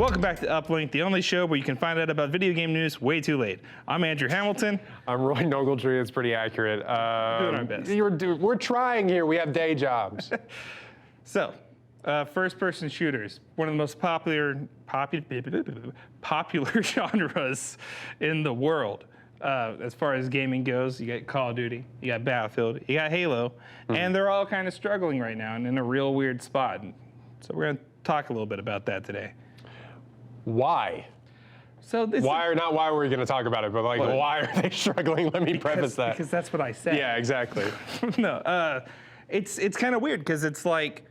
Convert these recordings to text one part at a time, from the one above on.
Welcome back to Uplink, the only show where you can find out about video game news way too late. I'm Andrew Hamilton. I'm Royden and Andrew. It's pretty accurate. Doing our best. We're trying here. We have day jobs. So, first-person shooters, one of the most popular genres in the world. As far as gaming goes, you got Call of Duty, you got Battlefield, you got Halo, and they're all kind of struggling right now and in a real weird spot. So we're going to talk a little bit about that today. Why? So this why or not why we're going to talk about it, but like, why are they struggling? Let me preface that. Because that's what I said. Yeah, exactly. No, it's kind of weird because it's like,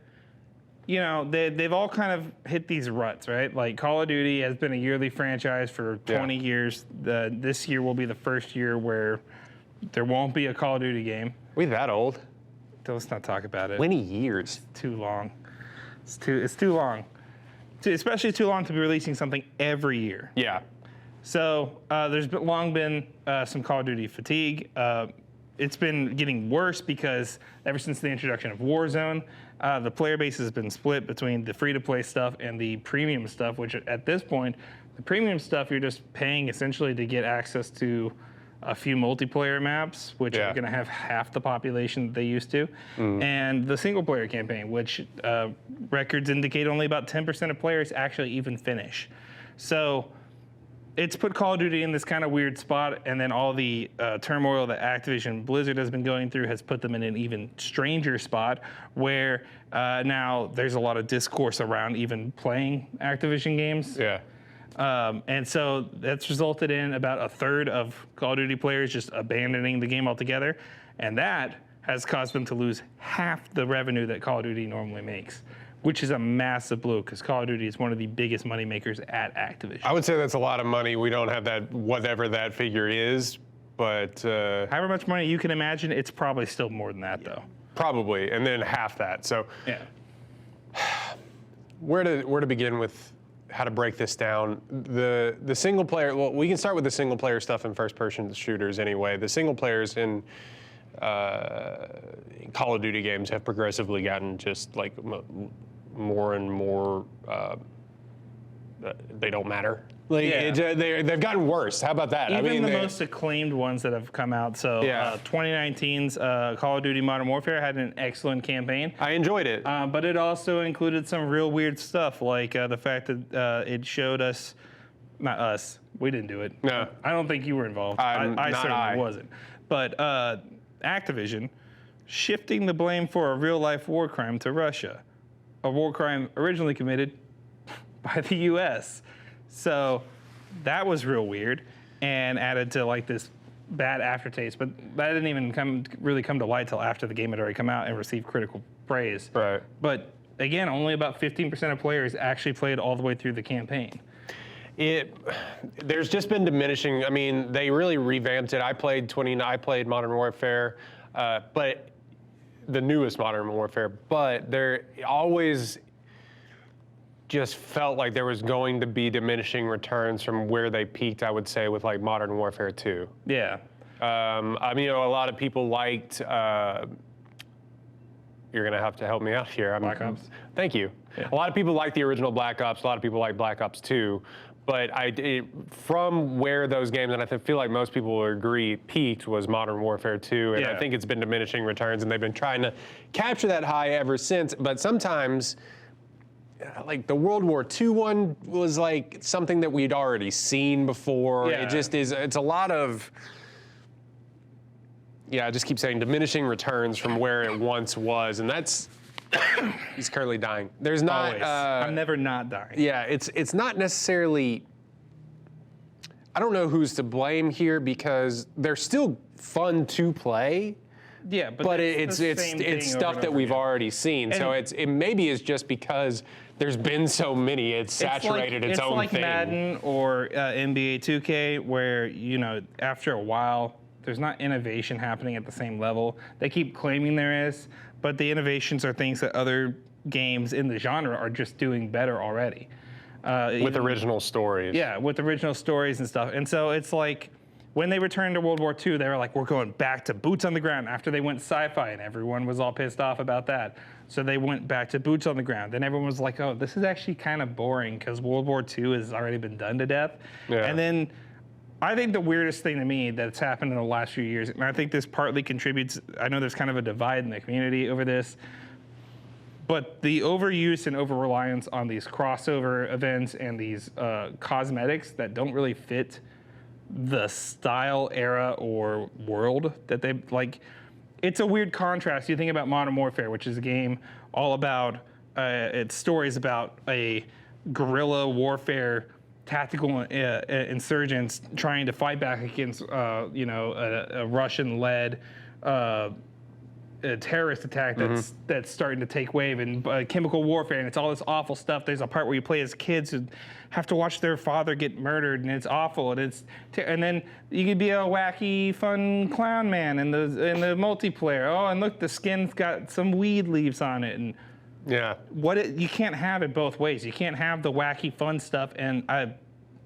you know, they've all kind of hit these ruts, right? Like Call of Duty has been a yearly franchise for 20 years. This year will be the first year where there won't be a Call of Duty game. We that old? Let's not talk about it. 20 years. It's too long. It's too long. Especially too long to be releasing something every year. Yeah. So there's long been some Call of Duty fatigue. It's been getting worse because ever since the introduction of Warzone, the player base has been split between the free-to-play stuff and the premium stuff, which at this point, the premium stuff, you're just paying essentially to get access to a few multiplayer maps, which are going to have half the population that they used to, and the single-player campaign, which records indicate only about 10% of players actually even finish. So it's put Call of Duty in this kind of weird spot, and then all the turmoil that Activision Blizzard has been going through has put them in an even stranger spot where now there's a lot of discourse around even playing Activision games. Yeah. And so that's resulted in about a third of Call of Duty players just abandoning the game altogether, and that has caused them to lose half the revenue that Call of Duty normally makes, which is a massive blow because Call of Duty is one of the biggest money makers at Activision. I would say that's a lot of money. We don't have that, whatever that figure is, but however much money you can imagine, it's probably still more than that, though. Probably, and then half that. So, yeah. Where to begin with how to break this down? The single player. Well, we can start with the single player stuff in first-person shooters anyway. The single players in Call of Duty games have progressively gotten just like more and more. They don't matter. Like they've gotten worse. How about that? Even the most acclaimed ones that have come out. So 2019's Call of Duty Modern Warfare had an excellent campaign. I enjoyed it. But it also included some real weird stuff, like the fact that it showed us, not us, we didn't do it. No. I don't think you were involved. I certainly wasn't. But Activision shifting the blame for a real-life war crime to Russia, a war crime originally committed by the U.S. So that was real weird and added to like this bad aftertaste. But that didn't even really come to light till after the game had already come out and received critical praise. Right. But again, only about 15% of players actually played all the way through the campaign. There's just been diminishing. I mean, they really revamped it. I played Modern Warfare, but the newest Modern Warfare. But there always just felt like there was going to be diminishing returns from where they peaked, I would say, with like Modern Warfare 2. Yeah. I mean, you know, a lot of people liked, you're gonna have to help me out here. Black Ops. Thank you. Yeah. A lot of people like the original Black Ops, a lot of people like Black Ops 2, but from where those games, and I feel like most people will agree, peaked was Modern Warfare 2, and I think it's been diminishing returns, and they've been trying to capture that high ever since, but sometimes, like the World War II one was like something that we'd already seen before. Yeah. It just is, it's a lot of, I just keep saying diminishing returns from where it once was, and that's, he's currently dying. There's not, Always. I'm never not dying. Yeah, it's not necessarily, I don't know who's to blame here because they're still fun to play. Yeah, but it's stuff that we've already seen. And so it maybe is just because there's been so many, it's saturated its own thing. It's like Madden or NBA 2K, where after a while there's not innovation happening at the same level. They keep claiming there is, but the innovations are things that other games in the genre are just doing better already. With original stories. Yeah, with original stories and stuff. And so it's like when they returned to World War II, they were like, we're going back to boots on the ground after they went sci-fi, and everyone was all pissed off about that. So they went back to boots on the ground. Then everyone was like, oh, this is actually kind of boring because World War II has already been done to death. Yeah. And then I think the weirdest thing to me that's happened in the last few years, and I think this partly contributes, I know there's kind of a divide in the community over this, but the overuse and over-reliance on these crossover events and these cosmetics that don't really fit the style, era, or world that they like. It's a weird contrast. You think about Modern Warfare, which is a game all about, it's stories about a guerrilla warfare, tactical insurgents trying to fight back against, a Russian-led a terrorist attack that's starting to take wave, and chemical warfare, and it's all this awful stuff. There's a part where you play as kids who have to watch their father get murdered, and it's awful. And and then you could be a wacky, fun clown man in the multiplayer. Oh, and look, the skin's got some weed leaves on it, and yeah, you can't have it both ways. You can't have the wacky, fun stuff. And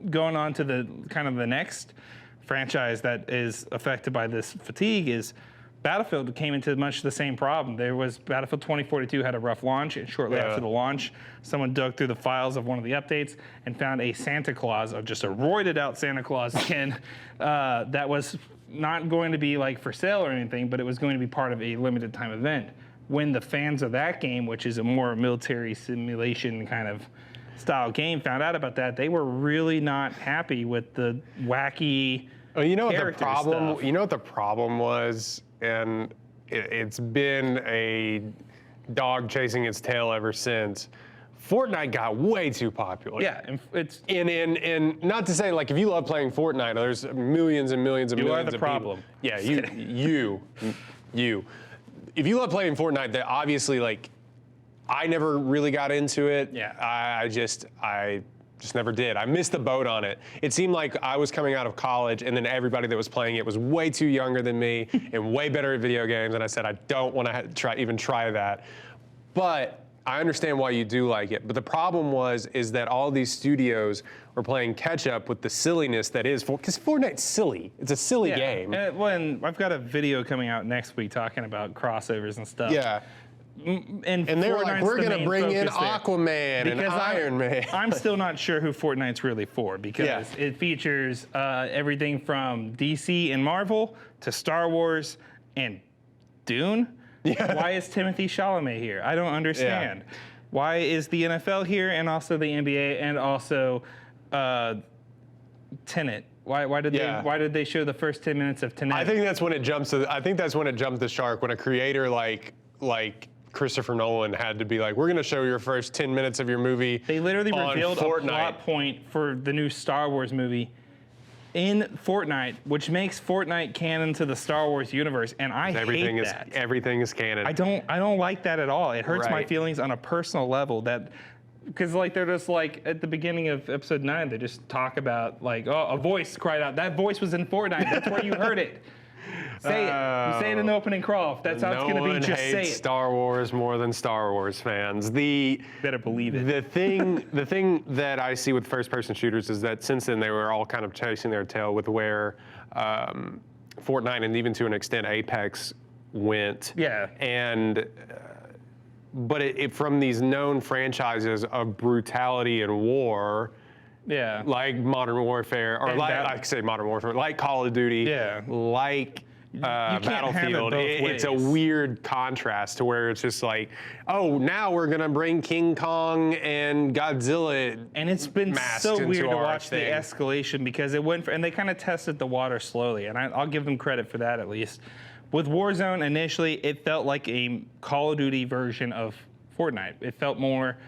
going on to the kind of the next franchise that is affected by this fatigue is Battlefield came into much the same problem. There was Battlefield 2042 had a rough launch, and shortly after the launch, someone dug through the files of one of the updates and found a Santa Claus, of just a roided out Santa Claus skin that was not going to be like for sale or anything, but it was going to be part of a limited time event. When the fans of that game, which is a more military simulation kind of style game, found out about that, they were really not happy with the wacky. Oh, you know what the character problem? stuff. You know what the problem was, and it's been a dog chasing its tail ever since. Fortnite got way too popular. Yeah, and it's And not to say, like, if you love playing Fortnite, there's millions and millions and millions of people. You are the problem. Yeah, you. If you love playing Fortnite, that obviously, like, I never really got into it. Yeah. I just never did. I missed the boat on it. It seemed like I was coming out of college, and then everybody that was playing it was way too younger than me and way better at video games. And I said, I don't want to even try that. But I understand why you do like it. But the problem is that all these studios were playing catch up with the silliness that is, because Fortnite's silly. It's a silly game. When I've got a video coming out next week talking about crossovers and stuff. Yeah. And they were like, we're going to bring in Aquaman and Iron Man. I'm still not sure who Fortnite's really for, because it features everything from DC and Marvel to Star Wars and Dune. Yeah. Why is Timothy Chalamet here? I don't understand. Yeah. Why is the NFL here, and also the NBA, and also Tenet? Why did they show the first 10 minutes of Tenet? I think that's when it jumps the shark, when a creator like Christopher Nolan had to be like, we're going to show your first 10 minutes of your movie. They literally revealed Fortnite. a plot point for the new Star Wars movie in Fortnite, which makes Fortnite canon to the Star Wars universe, and I hate that. Everything is canon. I don't like that at all. It hurts my feelings on a personal level, that because like they're just like at the beginning of episode 9, they just talk about like, oh, a voice cried out. That voice was in Fortnite. That's where you heard it. Say it. You say it in the opening crawl. That's how it's going to be. Just say it. Star Wars more than Star Wars fans. Better believe it. The thing that I see with first-person shooters is that since then they were all kind of chasing their tail with where Fortnite and even to an extent Apex went. Yeah. And but it from these known franchises of brutality and war. Yeah. Like Modern Warfare, or Modern Warfare, like Call of Duty. Yeah. Like Battlefield. It's a weird contrast to where it's just like, oh, now we're gonna bring King Kong and Godzilla. And it's been so weird to watch the escalation, because it went and they kind of tested the water slowly, and I'll give them credit for that at least. With Warzone initially, it felt like a Call of Duty version of Fortnite. It felt more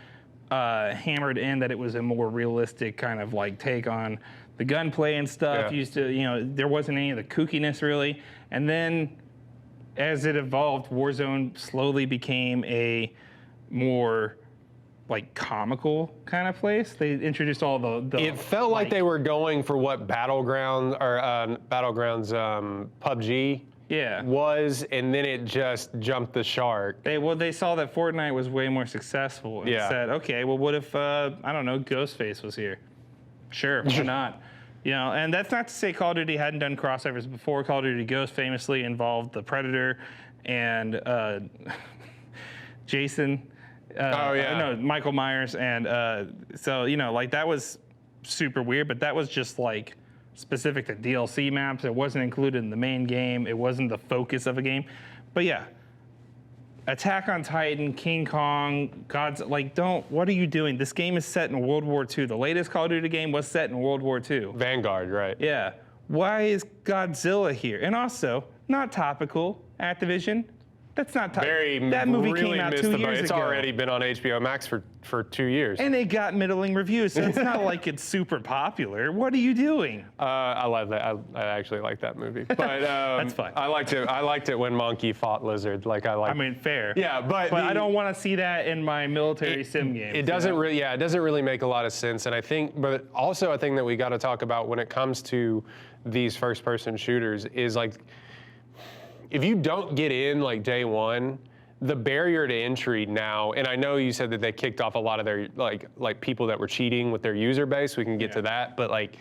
hammered in, that it was a more realistic kind of like take on the gunplay and stuff. There wasn't any of the kookiness really. And then as it evolved, Warzone slowly became a more like comical kind of place. They introduced all the it felt like they were going for what Battlegrounds PUBG was, and then it just jumped the shark. They saw that Fortnite was way more successful and said, okay, well, what if, I don't know, Ghostface was here? Sure, why not? You know, and that's not to say Call of Duty hadn't done crossovers before. Call of Duty Ghost famously involved the Predator and Jason. No, Michael Myers. And so, you know, like that was super weird, but that was just like specific to DLC maps. It wasn't included in the main game. It wasn't the focus of a game. But yeah, Attack on Titan, King Kong, what are you doing? This game is set in World War II. The latest Call of Duty game was set in World War II. Vanguard, right. Yeah. Why is Godzilla here? And also, not topical, Activision. That's not topical. That movie really came out 2 years ago. It's already been on HBO Max for 2 years. And it got middling reviews, so it's not like it's super popular. What are you doing? I love that. I actually like that movie. But that's fine. I liked it when Monkey fought Lizard. I mean, fair. Yeah, but I don't want to see that in my military sim game. It doesn't really. Yeah, it doesn't really make a lot of sense. And I think that we got to talk about when it comes to these first-person shooters is like, if you don't get in like day one, the barrier to entry now, and I know you said that they kicked off a lot of their like people that were cheating with their user base. We can get to that, but like,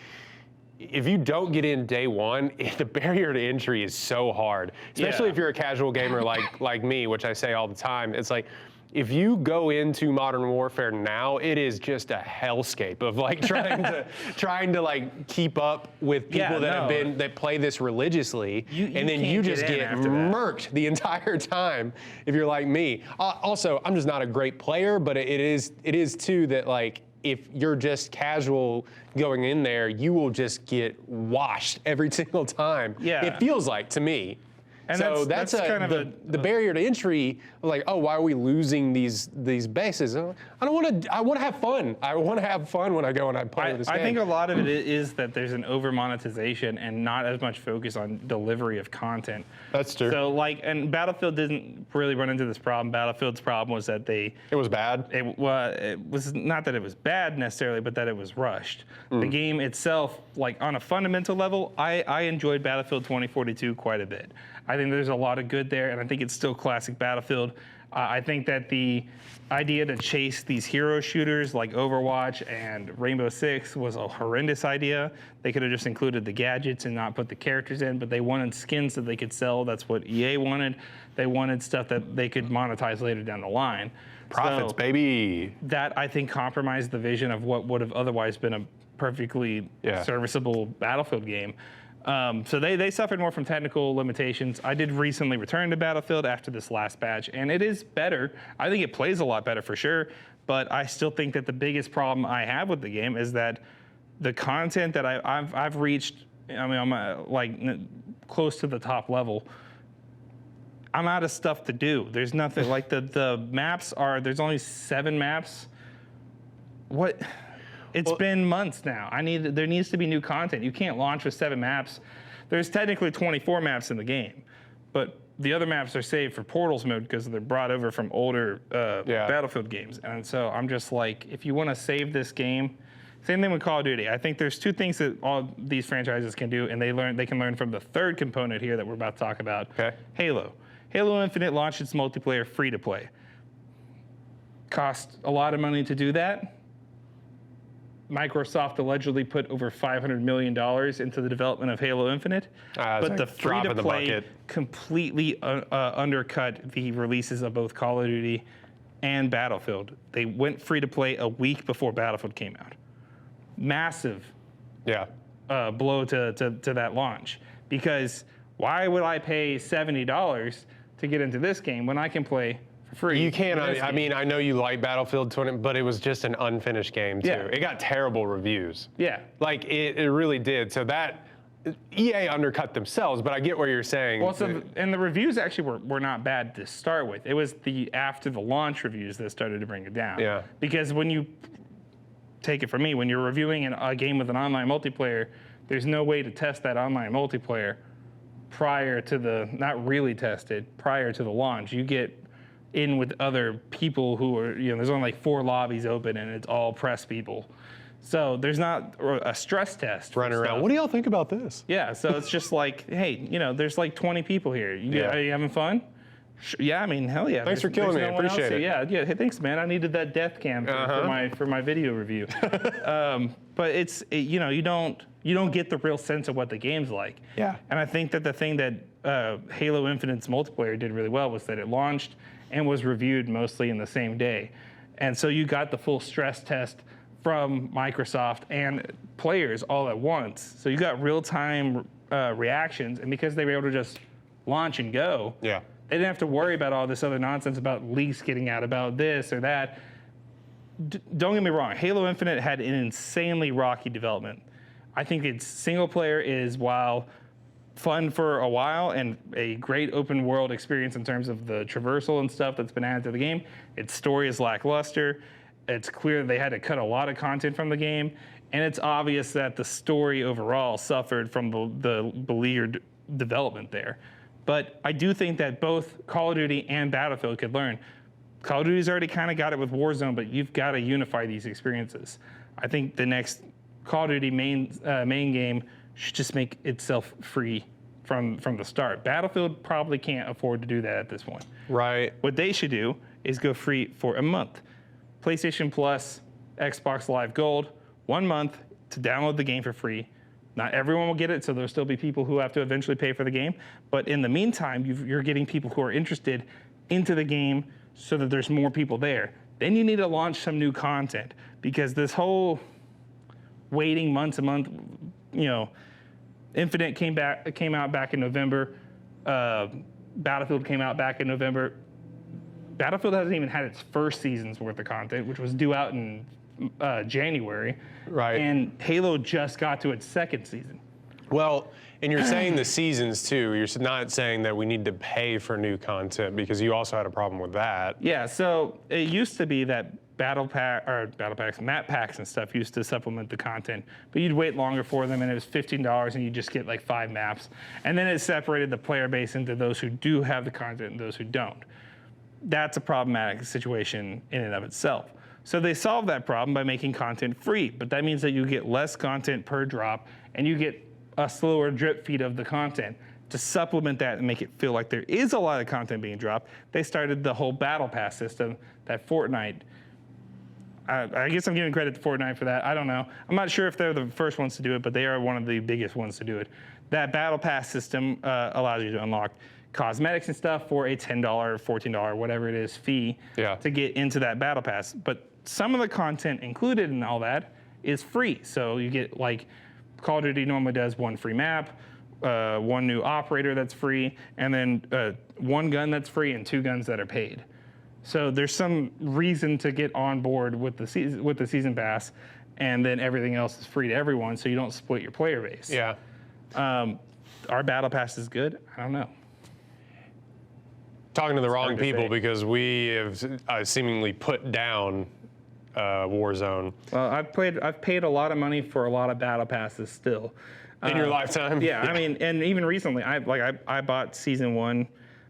if you don't get in day one, the barrier to entry is so hard, especially if you're a casual gamer like me, which I say all the time. It's like, if you go into Modern Warfare now, it is just a hellscape of like trying to like keep up with people that play this religiously, and then you just get murked the entire time if you're like me. Also, I'm just not a great player, but it is too that like, if you're just casual going in there, you will just get washed every single time. Yeah. It feels like to me. And so that's kind of the barrier to entry. Like, oh, why are we losing these bases? I want to have fun. I want to have fun when I go and I play this game. I think a lot of it is that there's an over monetization and not as much focus on delivery of content. That's true. So and Battlefield didn't really run into this problem. Battlefield's problem was that it was bad. It was not that it was bad necessarily, but that it was rushed. The game itself, like on a fundamental level, I enjoyed Battlefield 2042 quite a bit. I think there's a lot of good there, and I think it's still classic Battlefield. I think that the idea to chase these hero shooters like Overwatch and Rainbow Six was a horrendous idea. They could have just included the gadgets and not put the characters in, but they wanted skins that they could sell. That's what EA wanted. They wanted stuff that they could monetize later down the line. Profits, baby. That, I think, compromised the vision of what would have otherwise been a perfectly serviceable Battlefield game. So they suffered more from technical limitations. I did recently return to Battlefield after this last patch, and it is better. I think it plays a lot better for sure, but I still think that the biggest problem I have with the game is that the content that I've reached, I mean, I'm close to the top level. I'm out of stuff to do. There's nothing like the maps there's only 7 maps. What? It's been months now. There needs to be new content. You can't launch with 7 maps. There's technically 24 maps in the game, but the other maps are saved for Portals mode because they're brought over from older Battlefield games. And so I'm just like, if you want to save this game, same thing with Call of Duty. I think there's 2 things that all these franchises can do, and they can learn from the third component here that we're about to talk about. Okay. Halo. Halo Infinite launched its multiplayer free to play. Cost a lot of money to do that. Microsoft allegedly put over $500 million into the development of Halo Infinite, but the free-to-play completely undercut the releases of both Call of Duty and Battlefield. They went free-to-play a week before Battlefield came out. Massive blow to that launch, because why would I pay $70 to get into this game when I can play free? You can't. I mean, I know you like Battlefield 20, but it was just an unfinished game too. Yeah. It got terrible reviews. Yeah, like it really did. So that EA undercut themselves. But I get what you're saying. Well, and the reviews actually were not bad to start with. It was after the launch reviews that started to bring it down. Yeah. Because when you take it from me, when you're reviewing a game with an online multiplayer, there's no way to test that online multiplayer prior to not really tested prior to the launch. You get in with other people who are, there's only like 4 lobbies open and it's all press people. So there's not a stress test. Running around. What do y'all think about this? Yeah, so it's just like, hey, there's like 20 people here. Are you having fun? Yeah, I mean, hell yeah. Thanks for killing me. I appreciate it. Yeah. Hey, thanks, man. I needed that death cam for my video review. But but you don't get the real sense of what the game's like. Yeah. And I think that the thing that Halo Infinite's multiplayer did really well was that it launched and was reviewed mostly in the same day. And so you got the full stress test from Microsoft and players all at once. So you got real-time reactions, and because they were able to just launch and go, they didn't have to worry about all this other nonsense about leaks getting out about this or that. Don't get me wrong, Halo Infinite had an insanely rocky development. I think its single player is, while fun for a while and a great open world experience in terms of the traversal and stuff that's been added to the game, its story is lackluster. It's clear they had to cut a lot of content from the game, and it's obvious that the story overall suffered from the beleaguered development there. But I do think that both Call of Duty and Battlefield could learn. Call of Duty's already kind of got it with Warzone, but you've got to unify these experiences. I think the next Call of Duty main game should just make itself free from the start. Battlefield probably can't afford to do that at this point. Right. What they should do is go free for a month. PlayStation Plus, Xbox Live Gold, 1 month to download the game for free. Not everyone will get it, so there'll still be people who have to eventually pay for the game. But in the meantime, you're getting people who are interested into the game so that there's more people there. Then you need to launch some new content, because this whole waiting months and months, Infinite came out back in November. Battlefield came out back in November. Battlefield hasn't even had its first season's worth of content, which was due out in January. Right. And Halo just got to its second season. Well, and you're saying the seasons too. You're not saying that we need to pay for new content, because you also had a problem with that. Yeah, so it used to be that map packs and stuff used to supplement the content, but you'd wait longer for them, and it was $15 and you just get like 5 maps. And then it separated the player base into those who do have the content and those who don't. That's a problematic situation in and of itself. So they solved that problem by making content free, but that means that you get less content per drop, and you get a slower drip feed of the content. To supplement that and make it feel like there is a lot of content being dropped, they started the whole battle pass system that Fortnite, I guess I'm giving credit to Fortnite for that. I don't know. I'm not sure if they're the first ones to do it, but they are one of the biggest ones to do it. That battle pass system allows you to unlock cosmetics and stuff for a $10, $14, whatever it is, fee to get into that battle pass. But some of the content included in all that is free. So you get, like, Call of Duty normally does 1 free map, 1 new operator that's free, and then 1 gun that's free and 2 guns that are paid. So there's some reason to get on board with the season pass, and then everything else is free to everyone, so you don't split your player base. Yeah. Our battle pass is good. I don't know. Talking to the wrong people, because we have seemingly put down Warzone. Well, I've paid a lot of money for a lot of battle passes still. In your lifetime? Yeah, I mean, and even recently, I bought Season 1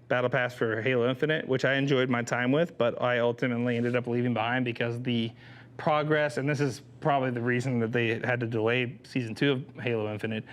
Battle Pass for Halo Infinite, which I enjoyed my time with, but I ultimately ended up leaving behind because the progress, and this is probably the reason that they had to delay Season 2 of Halo Infinite,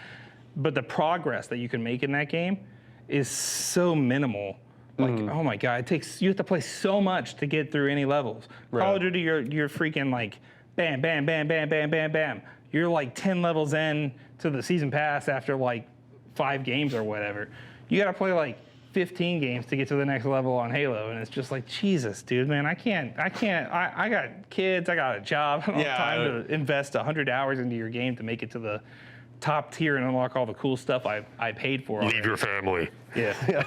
but the progress that you can make in that game is so minimal. Like, oh my God, you have to play so much to get through any levels. Right. Call of Duty, you're freaking like, bam, bam, bam, bam, bam, bam, bam. You're like 10 levels in to the season pass after like 5 games or whatever. You gotta play like 15 games to get to the next level on Halo, and it's just like, Jesus, dude, man, I got kids, I got a job, I don't have time to invest 100 hours into your game to make it to the top tier and unlock all the cool stuff I paid for. Leave your family. Yeah.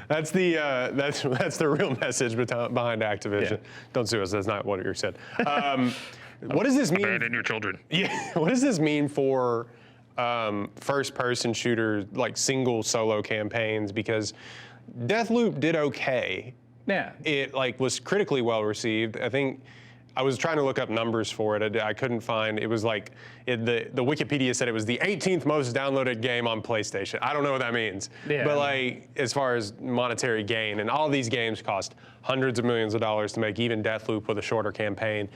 That's the real message behind Activision. Yeah. Don't sue us. That's not what you said. What does this mean? Abandon your children. Yeah. What does this mean for first-person shooter, like single solo campaigns? Because Deathloop did okay. Yeah. It was critically well received. I think I was trying to look up numbers for it. I couldn't find. It was like the Wikipedia said it was the 18th most downloaded game on PlayStation. I don't know what that means. Yeah. But like, as far as monetary gain, and all these games cost hundreds of millions of dollars to make, even Deathloop with a shorter campaign.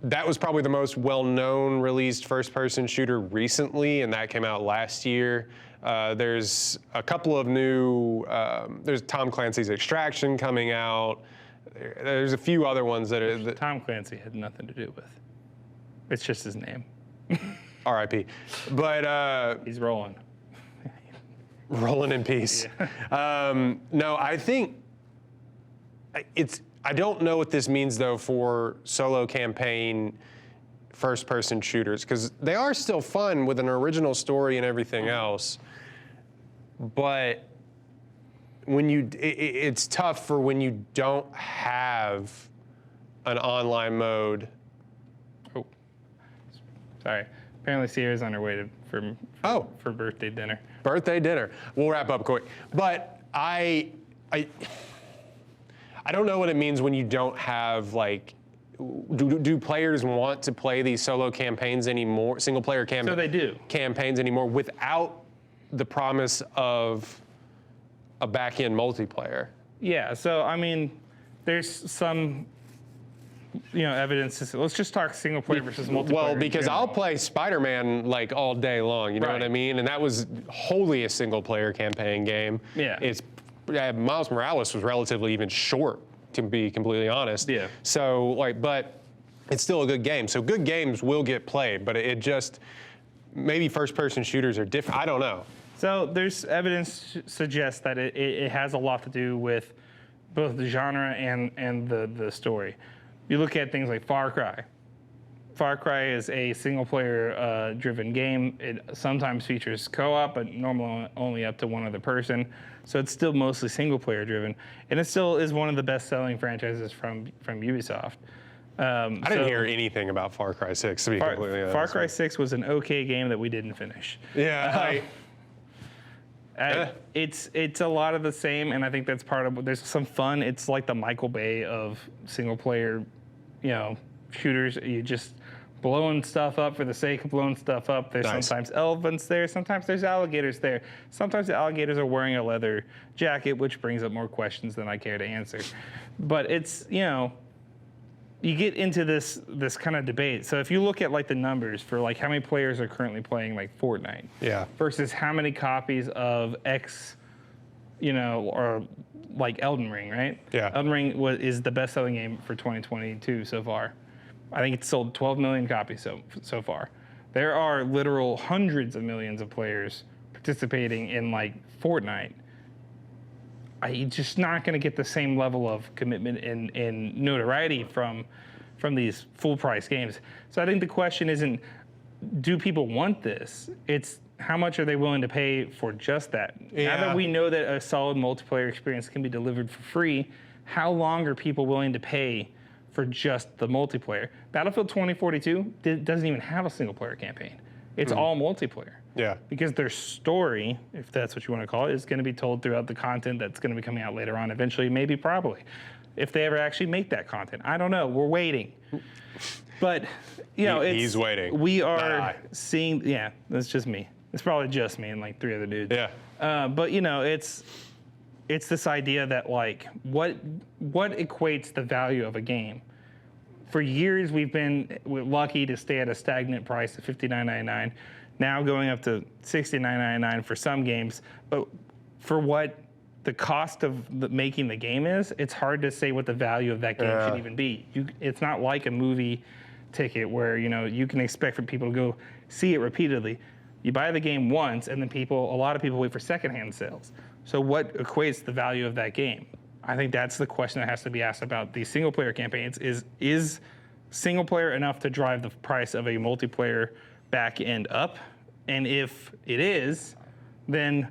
That was probably the most well-known released first-person shooter recently, and that came out last year. There's a couple of new. There's Tom Clancy's Extraction coming out. There's a few other ones that are. Tom Clancy had nothing to do with. It's just his name. R.I.P. But He's rolling. rolling in peace. Yeah. No, I think I don't know what this means though for solo campaign first-person shooters, because they are still fun with an original story and everything else. But when it's tough for when you don't have an online mode. Oh, sorry. Apparently Sierra's on her way for birthday dinner. Birthday dinner. We'll wrap up quick. But I don't know what it means when you don't have, like, do players want to play these solo campaigns anymore, single player So they do. campaigns anymore without the promise of a back-end multiplayer? Yeah, so I mean, there's some, evidence to say, let's just talk single player versus multiplayer. Well, because I'll play Spider-Man like all day long, you know what I mean? And that was wholly a single player campaign game. Yeah. Miles Morales was relatively even short, to be completely honest. Yeah. So, but it's still a good game. So good games will get played, but it just, maybe first-person shooters are different. I don't know. So there's evidence to suggest that it has a lot to do with both the genre and the story. You look at things like Far Cry. Far Cry is a single-player driven game. It sometimes features co-op, but normally only up to one other person. So it's still mostly single-player driven, and it still is one of the best-selling franchises from Ubisoft. I didn't hear anything about Far Cry 6, to be completely honest. Far Cry 6 was an okay game that we didn't finish. Yeah. It's a lot of the same, and I think that's part of. There's some fun. It's like the Michael Bay of single-player, shooters. You just blowing stuff up for the sake of blowing stuff up. There's sometimes elephants there. Sometimes there's alligators there. Sometimes the alligators are wearing a leather jacket, which brings up more questions than I care to answer. But it's you get into this kind of debate. So if you look at like the numbers for like how many players are currently playing like Fortnite, versus how many copies of X, or like Elden Ring, right? Yeah. Elden Ring is the best-selling game for 2022 so far. I think it's sold 12 million copies so far. There are literal hundreds of millions of players participating in like Fortnite. You're just not going to get the same level of commitment and notoriety from these full-price games. So I think the question isn't, do people want this? It's how much are they willing to pay for just that? Yeah. Now that we know that a solid multiplayer experience can be delivered for free, how long are people willing to pay for just the multiplayer? Battlefield 2042 doesn't even have a single-player campaign. It's all multiplayer. Yeah. Because their story, if that's what you want to call it, is going to be told throughout the content that's going to be coming out later on, eventually, maybe, probably. If they ever actually make that content. I don't know. We're waiting. But, he's waiting. We are seeing, that's just me. It's probably just me and like 3 other dudes. Yeah. But, it's this idea that, like, what equates the value of a game? For years, we've been lucky to stay at a stagnant price of $59.99. Now going up to $69.99 for some games, but for what the cost of making the game is, it's hard to say what the value of that game should even be. It's not like a movie ticket where you can expect for people to go see it repeatedly. You buy the game once, and then a lot of people wait for secondhand sales. So what equates the value of that game? I think that's the question that has to be asked about these single-player campaigns. Is single-player enough to drive the price of a multiplayer back end up? And if it is, then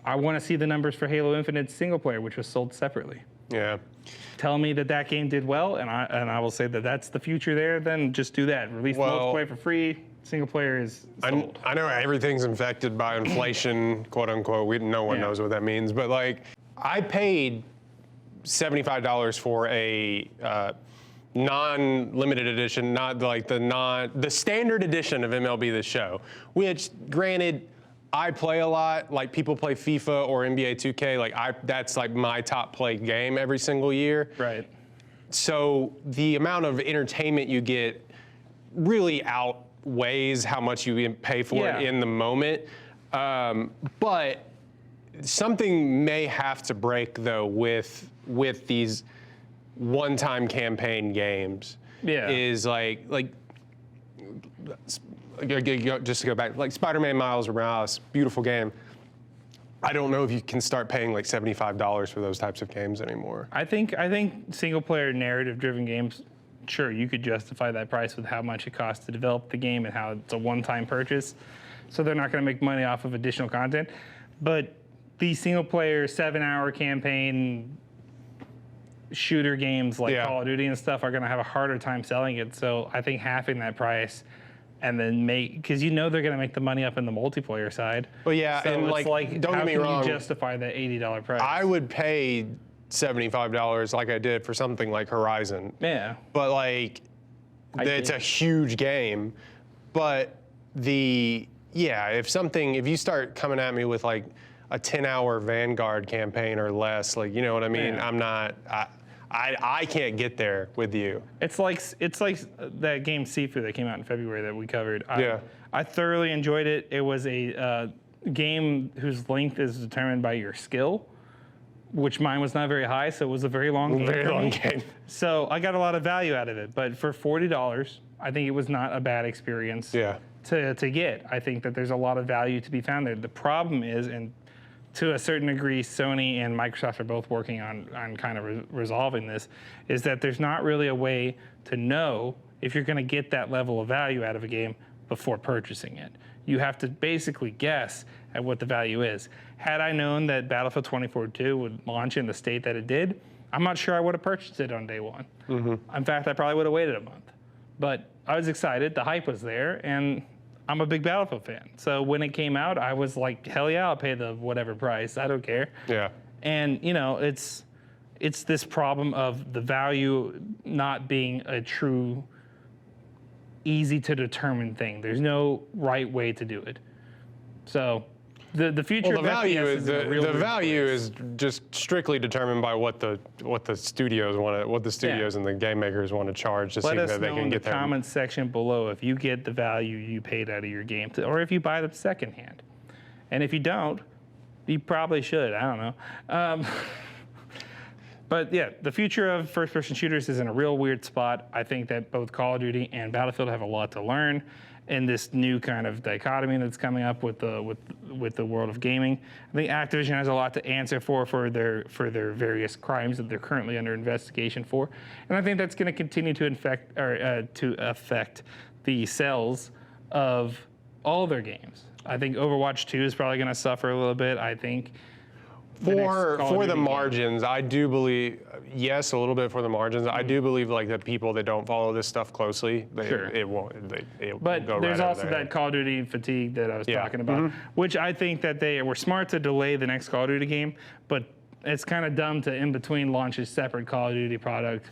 I want to see the numbers for Halo Infinite single player, which was sold separately. Yeah. Tell me that game did well, and I will say that that's the future there. Then just do that. Release multiplayer for free. Single player is sold. I know everything's infected by inflation, quote unquote. No one knows what that means, but like I paid $75 for a non-limited edition, not like the standard edition of MLB The Show, which granted, I play a lot, like people play FIFA or NBA 2K, like that's like my top played game every single year. Right. So the amount of entertainment you get really outweighs how much you pay for it in the moment. But something may have to break though with these one-time campaign games. Yeah. Is like just to go back, like Spider-Man Miles Morales, beautiful game. I don't know if you can start paying like $75 for those types of games anymore. I think single-player narrative-driven games, sure, you could justify that price with how much it costs to develop the game and how it's a one-time purchase. So they're not going to make money off of additional content. But these single-player 7-hour campaign shooter games like Call of Duty and stuff are going to have a harder time selling it. So I think halving that price and then because you know they're going to make the money up in the multiplayer side. Well, yeah, so and it's like don't how get me can wrong, you justify that $80 price? I would pay $75 like I did for something like Horizon. Yeah. But like, it's a huge game. But if you start coming at me with like a 10-hour Vanguard campaign or less, like, you know what I mean? Yeah. I can't get there with you. It's like that game Sifu that came out in February that we covered. I thoroughly enjoyed it. It was a game whose length is determined by your skill, which mine was not very high, so it was a very long game. Very long game. So I got a lot of value out of it. But for $40, I think it was not a bad experience to get. I think that there's a lot of value to be found there. The problem is, and to a certain degree, Sony and Microsoft are both working on kind of resolving this, is that there's not really a way to know if you're going to get that level of value out of a game before purchasing it. You have to basically guess at what the value is. Had I known that Battlefield 2042 would launch in the state that it did, I'm not sure I would have purchased it on day one. Mm-hmm. In fact, I probably would have waited a month. But I was excited, the hype was there, and I'm a big Battlefield fan. So when it came out, I was like, hell yeah, I'll pay the whatever price. I don't care. Yeah. And, you know, it's this problem of the value not being a true, easy to determine thing. There's no right way to do it. So the future of FPS is in a real the value place. is just strictly determined by what the studios want, what the studios and the game makers want to charge to see that they can get in the comments section below if you get the value you paid out of your game, or if you buy them secondhand. And if you don't, you probably should. I don't know. But yeah, the future of first-person shooters is in a real weird spot. I think that both Call of Duty and Battlefield have a lot to learn in this new kind of dichotomy that's coming up with the world of gaming. I think Activision has a lot to answer for their various crimes that they're currently under investigation for, and I think that's going to continue to affect the sales of all their games. I think Overwatch 2 is probably going to suffer a little bit. I think for the margins, I do believe, yes, a little bit for the margins. I do believe like that people that don't follow this stuff closely, it won't. But go there's right also that Call of Duty fatigue that I was talking about, which I think that they were smart to delay the next Call of Duty game, but it's kind of dumb to in between launches separate Call of Duty product.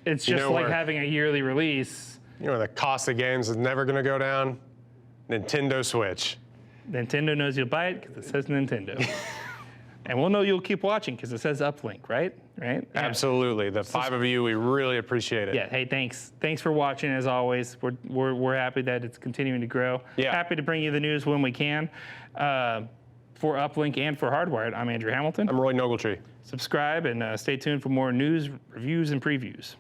It's just like having a yearly release. You know, the cost of games is never going to go down. Nintendo Switch. Nintendo knows you'll buy it because it says Nintendo. And we'll know you'll keep watching because it says Uplink, right? Right? Yeah. Absolutely. The five of you, we really appreciate it. Yeah. Hey, thanks. Thanks for watching. As always, we're happy that it's continuing to grow. Yeah. Happy to bring you the news when we can. For Uplink and for Hardwired, I'm Andrew Hamilton. I'm Royden and Andrew. Subscribe and stay tuned for more news, reviews, and previews.